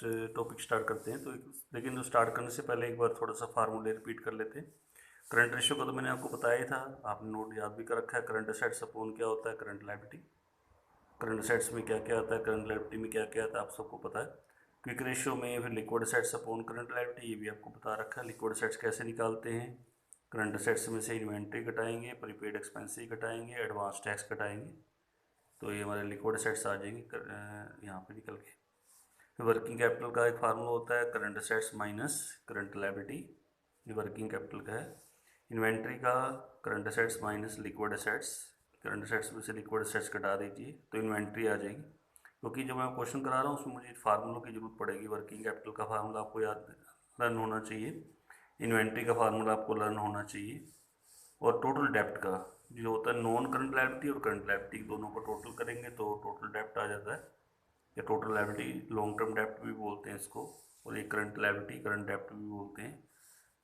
Topic start करते हैं। तो लेकिन तो स्टार्ट करने से पहले एक बार थोड़ा सा फार्मूले रिपीट कर लेते हैं। करंट रेशियो का तो मैंने आपको बताया ही था, आपने नोट याद भी कर रखा है। करंट असेट्स अपॉन क्या होता है, करंट लायबिलिटी। करंट असेट्स में क्या क्या आता है, करंट लायबिलिटी में क्या क्या आता है, आप सबको पता है। क्विक रेशियो में फिर liquid assets upon current liability, ये भी आपको बता रखा है। लिक्विड असेट्स कैसे निकालते हैं, करंट असेट्स में से इन्वेंट्री घटाएंगे, प्रीपेड एक्सपेंस घटाएंगे, एडवांस टैक्स घटाएंगे, तो ये हमारे लिक्विड असेट्स आ जाएंगे यहाँ पे निकल के। वर्किंग कैपिटल का एक फार्मूला होता है, current assets minus current liability, ये वर्किंग कैपिटल का है। इन्वेंट्री का current assets minus liquid assets, current assets में से लिक्विड असेट्स घटा दीजिए तो इन्वेंट्री आ जाएगी। क्योंकि जो मैं क्वेश्चन करा रहा हूँ उसमें मुझे फार्मूलों की जरूरत पड़ेगी। वर्किंग कैपिटल का फार्मूला आपको याद लर्न होना चाहिए, इन्वेंट्री का फार्मूला आपको लर्न होना चाहिए, और टोटल डेप्ट का जो होता है, नॉन करंट लायबिलिटी और करंट लायबिलिटी दोनों को टोटल करेंगे तो टोटल डेप्ट आ जाता है, या टोटल लायबिलिटी, लॉन्ग टर्म डेप्ट भी बोलते हैं इसको, और ये करंट लायबिलिटी करंट डेप्ट भी बोलते हैं।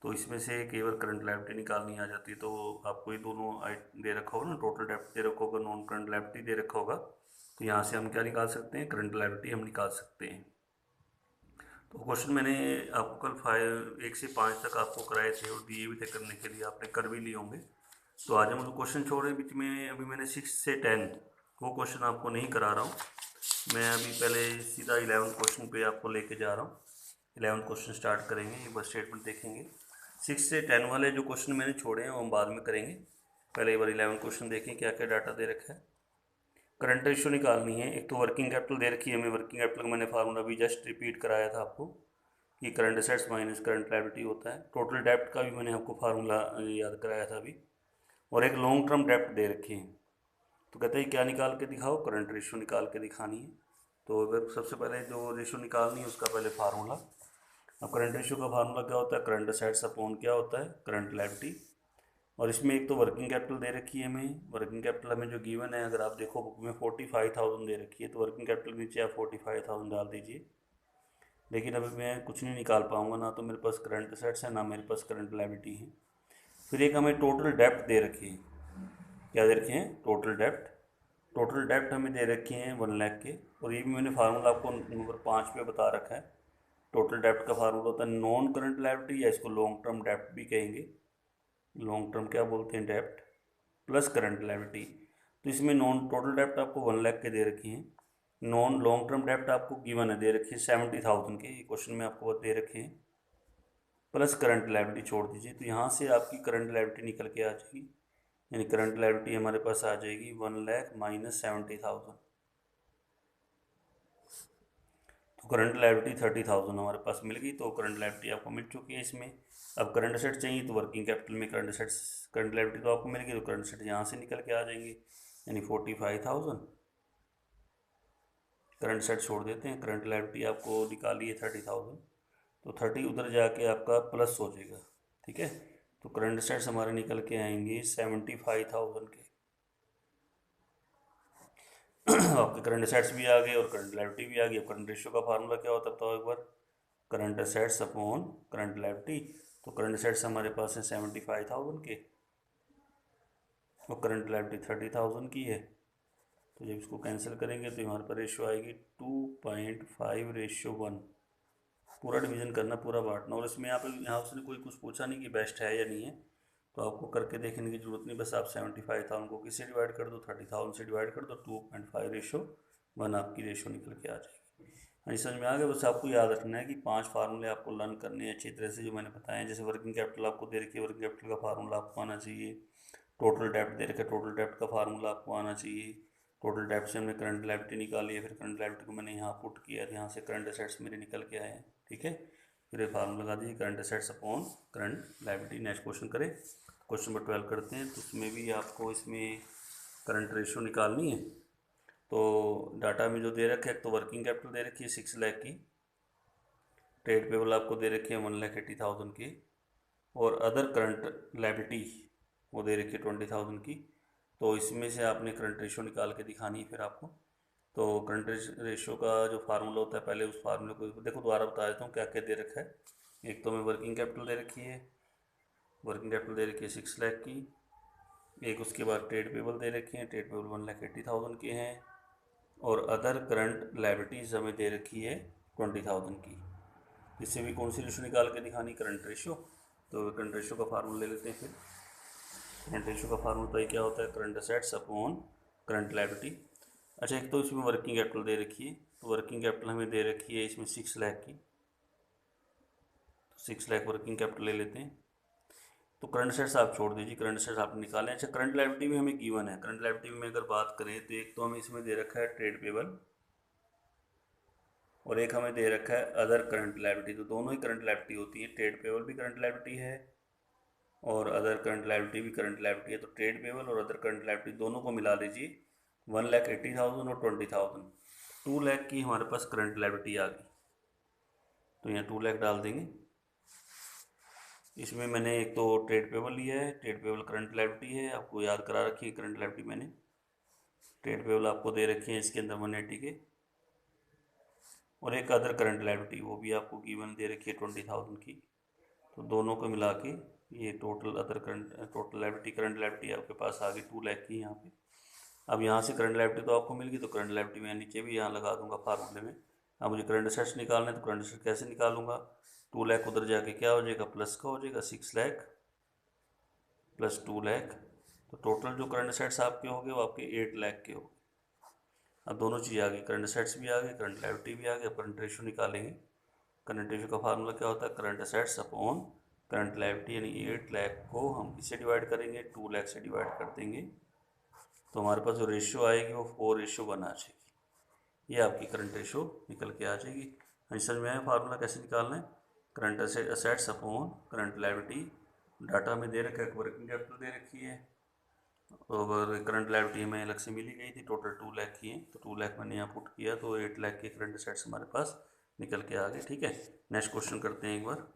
तो इसमें से केवल करंट लायबिलिटी निकालनी आ जाती है। तो आपको ये दोनों दे रखा होगा ना, टोटल डेप्ट दे रखा होगा, नॉन करंट लायबिलिटी दे रखा होगा, तो यहाँ से हम क्या निकाल सकते हैं, करंट लायबिलिटी हम निकाल सकते हैं। तो क्वेश्चन मैंने आपको कल 1 से 5 तक आपको कराए थे और दिए भी थे करने के लिए, आपने कर भी लिए होंगे। तो आज हम लोग क्वेश्चन छोड़े बीच में, अभी मैंने 6 से 10 वो क्वेश्चन आपको नहीं करा रहा हूँ। मैं अभी पहले सीधा 11 क्वेश्चन पे आपको लेके जा रहा हूँ। 11 क्वेश्चन स्टार्ट करेंगे, एक बार स्टेटमेंट देखेंगे। 6 से 10 वाले जो क्वेश्चन मैंने छोड़े हैं वो हम बाद में करेंगे। पहले एक बार 11 क्वेश्चन देखें क्या क्या डाटा दे रखा है। करंट रेशियो निकालनी है। एक तो वर्किंग कैपिटल दे रखी है हमें, वर्किंग कैपिटल का मैंने फार्मूला भी जस्ट रिपीट कराया था आपको कि current assets minus current liability होता है। टोटल डेप्ट का भी मैंने आपको फार्मूला याद कराया था अभी। और एक लॉन्ग टर्म डेप्ट दे रखी है, तो कहते हैं क्या निकाल के दिखाओ, करंट रेशियो निकाल के दिखानी है। तो अगर सबसे पहले जो रेशियो निकालनी है उसका पहले फार्मूला। अब करंट रेशियो का फार्मूला क्या होता है, करंट असेट्स अपॉन क्या होता है, करंट लायबिलिटी। और इसमें एक तो वर्किंग कैपिटल दे रखी है हमें, वर्किंग कैपिटल हमें जो गिवन है, अगर आप देखो बुक में 45,000 दे रखी है, तो वर्किंग कैपिटल नीचे आप 45,000 डाल दीजिए। लेकिन अभी मैं कुछ नहीं निकाल पाऊंगा, ना तो मेरे पास करंट असेट्स है ना मेरे पास करंट लायबिलिटी है। फिर एक हमें टोटल डेप्ट दे रखी है, क्या दे रखे हैं, टोटल डेप्ट। टोटल डेप्ट हमें दे रखे हैं 1 लाख के, और ये भी मैंने फार्मूला आपको नंबर 5 पे बता रखा है। टोटल डेप्ट का फार्मूला होता है नॉन करंट लायबिलिटी, या इसको लॉन्ग टर्म डेप्ट भी कहेंगे। लॉन्ग टर्म क्या बोलते हैं, डेप्ट प्लस करंट लायबिलिटी। तो इसमें नॉन टोटल डेप्ट आपको 1 लाख के दे रखी हैं, नॉन लॉन्ग टर्म डेप्ट आपको गिवन है, दे रखी है 70,000 के, ये क्वेश्चन में आपको दे रखे हैं, प्लस करंट लायबिलिटी छोड़ दीजिए, तो यहाँ से आपकी करंट लायबिलिटी निकल के आ जाएगी। यानी करंट लायबिलिटी हमारे पास आ जाएगी 1 लाख माइनस 70,000। तो करंट लायबिलिटी 30,000 हमारे पास मिल गई, तो करंट लायबिलिटी आपको मिल चुकी है इसमें। अब करंट असेट चाहिए, तो वर्किंग कैपिटल में करंट असेट्स, करंट लायबिलिटी तो आपको मिल गई, तो करंट असेट यहाँ से निकल के आ जाएंगे, यानी 45,000। करंट असेट छोड़ देते हैं, करंट लायबिलिटी आपको निकाली है 30,000, तो 30 उधर जाके आपका प्लस हो जाएगा, ठीक है। तो करंट असेट्स हमारे निकल के आएंगे 75,000 के। आपके करंट असेट्स भी आ गए और करंट लायबिलिटी भी आ गई। अब करंट रेशियो का फार्मूला क्या होता है बताओ एक बार, current assets upon current liability. तो करंट असेट्स हमारे पास है 75,000 के, और करंट लायबिलिटी 30,000 की है। तो जब इसको कैंसिल करेंगे तो हमारे पास रेशियो आएगी 2.5:1। पूरा डिवीजन करना, पूरा बांटना। और इसमें यहाँ उसने कोई कुछ पूछा नहीं कि बेस्ट है या नहीं है, तो आपको करके देखने की जरूरत नहीं, बस आप 75,000 को किससे डिवाइड कर दो, 30,000 से डिवाइड कर दो, 2.5:1 आपकी रेशो निकल के आ जाएगी। हाँ, समझ में आ गया। बस आपको याद रखना है कि 5 फार्मूले आपको लर्न करने हैं अच्छी तरह से, जो मैंने बताया है। जैसे वर्किंग कैपिटल आपको दे रखी है, वर्किंग कैपिटल का फार्मूला आपको आना चाहिए। टोटल डेप्ट दे रखा है, टोटल डेप्ट का फार्मूला आपको आना चाहिए। टोटल डेप्ट से हमने करंट लायबिलिटी निकाली है, फिर करंट लायबिलिटी को मैंने यहाँ पुट किया, यहाँ से करंट असेट्स मेरे निकल के आए हैं, ठीक है। फिर ये फार्मूला लगा दीजिए, current assets upon current liability. Next question करें, क्वेश्चन नंबर 12 करते हैं। तो उसमें भी आपको इसमें करंट रेशियो निकालनी है। तो डाटा में जो दे रखे है, तो वर्किंग कैपिटल दे रखी है 6 लाख की, ट्रेड पेबल आपको दे रखी है 1,80,000 की, और अदर करंट लायबिलिटी वो दे रखी है 20,000 की। तो इसमें से आपने करंट रेशियो निकाल के दिखानी है फिर आपको। तो करंट रेशियो का जो फार्मूला होता है, पहले उस फार्मूले को देखो, दोबारा बता देता हूँ क्या क्या दे रखा है। एक तो हमें वर्किंग कैपिटल दे रखी है, वर्किंग कैपिटल दे रखी है 6 लाख की। एक उसके बाद ट्रेड पेबल दे रखी है, ट्रेड पेबल 1,80,000 के हैं। और अदर करंट लायबिलिटीज़ हमें दे रखी है 20,000 की। इससे भी कौन सी रेशो निकाल के दिखानी, करंट रेशो। तो करंट रेशो का फार्मूला ले लेते हैं फिर। करंट रेशो का फार्मूला तो क्या होता है, current assets upon current liability. अच्छा, एक तो इसमें वर्किंग कैपिटल दे रखी है, तो वर्किंग कैपिटल हमें दे रखी है इसमें 6 लाख की, तो 6 लाख वर्किंग कैपिटल ले लेते हैं। तो करंट असेट्स आप छोड़ दीजिए, करंट असेट्स आपने निकाले। अच्छा, करंट लायबिलिटी भी हमें गिवन है। करंट लायबिलिटी में अगर बात करें तो एक तो हमें इसमें दे रखा है ट्रेड पेबल और एक हमें दे रखा है अदर करंट लायबिलिटी। तो दोनों ही करंट लायबिलिटी होती है, ट्रेड पेबल भी करंट लायबिलिटी है और अदर करंट लायबिलिटी भी करंट लायबिलिटी है। तो ट्रेड पेबल और अदर करंट लायबिलिटी दोनों को मिला लीजिए, 1,80,000 और 20,000, 2 लाख की हमारे पास करंट लायबिलिटी आ गई। तो यहाँ 2 लाख डाल देंगे। इसमें मैंने एक तो ट्रेड पेबल लिया है, ट्रेड पेबल करंट लायबिलिटी है, आपको याद करा रखी है करंट लायबिलिटी मैंने। ट्रेड पेबल आपको दे रखी है इसके अंदर 180 के, और एक अदर करंट लायबिलिटी वो भी आपको गिवन दे रखी है 20,000 की। तो दोनों को मिला के ये total other current, total liability, current liability आपके पास आ गई 2 लाख की यहाँ पे। अब यहाँ से करंट लायबिलिटी तो आपको मिल गई, तो करंट लायबिलिटी मैं नीचे भी यहाँ लगा दूंगा फार्मूले में। अब मुझे करंट असेट्स निकालना है, तो करंट असेट कैसे निकालूंगा, 2 लाख उधर जाके क्या हो जाएगा, प्लस का हो जाएगा, 6 लाख प्लस 2 लाख। तो टोटल जो करंट असेट्स आपके हो गए वो आपके 8 लाख के हो गए। अब दोनों चीज़ आ गई, करंट असेट्स भी आ गए, करंट लायबिलिटी भी आ गई। अब करंट रेशो निकालेंगे। करंट रेशो का फार्मूला क्या होता है, current assets upon current liability, यानी 8 लाख को हम किससे डिवाइड करेंगे, 2 लाख से डिवाइड कर देंगे। तो हमारे पास जो रेशियो आएगी वो 4:1 आ जाएगी। ये आपकी करंट रेशो निकल के आ जाएगी। समझ में आया फार्मूला कैसे निकालना है, current assets upon current liability. Data में दे रखा है, वर्किंग कैपिटल दे रखी है और करंट लायबिलिटी हमें अलग से मिली गई थी, टोटल 2 लाख की है। तो 2 लाख मैंने यहाँ पुट किया, तो 8 लाख के करंट असेट्स हमारे पास निकल के आ गए। ठीक है, नेक्स्ट क्वेश्चन करते हैं एक बार।